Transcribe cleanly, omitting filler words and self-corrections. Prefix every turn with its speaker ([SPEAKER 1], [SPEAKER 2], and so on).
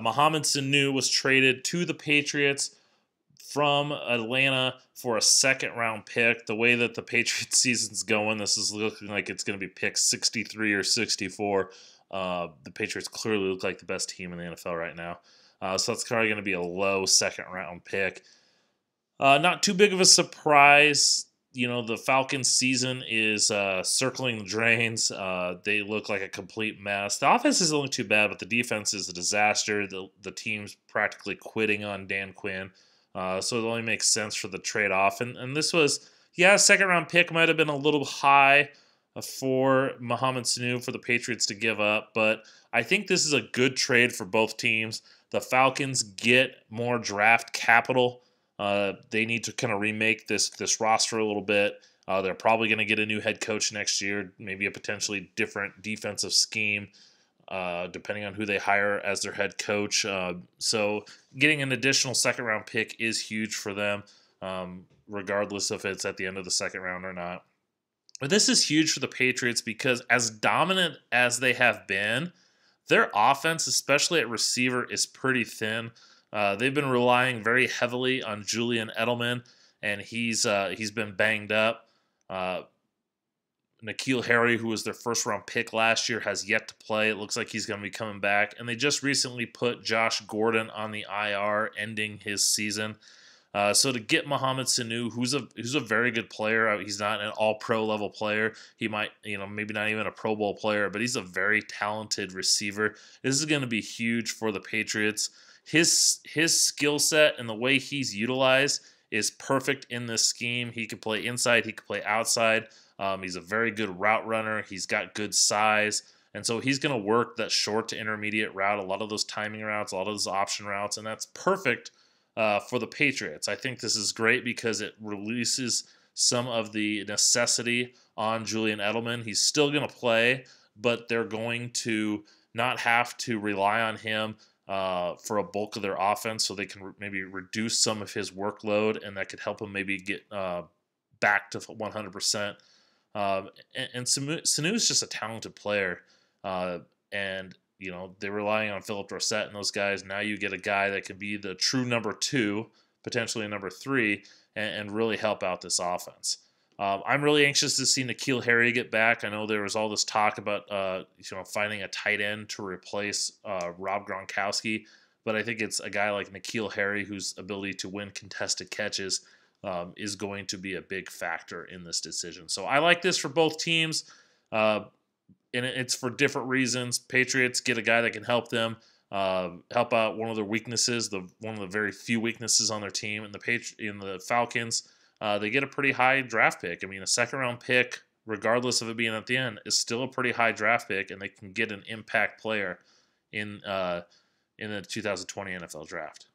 [SPEAKER 1] Mohamed Sanu was traded to the Patriots from Atlanta for a second-round pick. The way that the Patriots season's going, this is looking like it's going to be pick 63 or 64. The Patriots clearly look like the best team in the NFL right now. So that's probably going to be a low second-round pick. Not too big of a surprise. The Falcons season is circling the drains. They look like a complete mess. The offense isn't too bad, but the defense is a disaster. The team's practically quitting on Dan Quinn. So it only makes sense for the trade-off. And this was, second-round pick might have been a little high for Mohamed Sanu for the Patriots to give up, but I think this is a good trade for both teams. The Falcons get more draft capital. They need to kind of remake this roster a little bit. They're probably going to get a new head coach next year, maybe a potentially different defensive scheme, depending on who they hire as their head coach. So getting an additional second-round pick is huge for them, regardless if it's at the end of the second round or not. But this is huge for the Patriots because as dominant as they have been, their offense, especially at receiver, is pretty thin. They've been relying very heavily on Julian Edelman, and he's been banged up. N'Keal Harry, who was their first-round pick last year, has yet to play. It looks like he's going to be coming back. And they just recently put Josh Gordon on the IR, ending his season. So to get Mohamed Sanu, who's a very good player, he's not an all-pro level player. He might, maybe not even a Pro Bowl player, but he's a very talented receiver. This is going to be huge for the Patriots. His skill set and the way he's utilized is perfect in this scheme. He can play inside, he can play outside. He's a very good route runner. He's got good size. And so he's going to work that short to intermediate route, a lot of those timing routes, a lot of those option routes, and that's perfect for the Patriots. I think this is great because it releases some of the necessity on Julian Edelman. He's still going to play, but they're going to not have to rely on him for a bulk of their offense, so they can maybe reduce some of his workload, and that could help him maybe get back to 100%. And Sanu is just a talented player, and they're relying on Philip Dorsett and those guys. Now you get a guy that can be the true number 2, potentially a number 3, and really help out this offense. I'm really anxious to see N'Keal Harry get back. I know there was all this talk about finding a tight end to replace Rob Gronkowski, but I think it's a guy like N'Keal Harry whose ability to win contested catches is going to be a big factor in this decision. So I like this for both teams. And it's for different reasons. Patriots get a guy that can help them, help out one of their weaknesses, one of the very few weaknesses on their team. And the Falcons, they get a pretty high draft pick. I mean, a second-round pick, regardless of it being at the end, is still a pretty high draft pick, and they can get an impact player in the 2020 NFL Draft.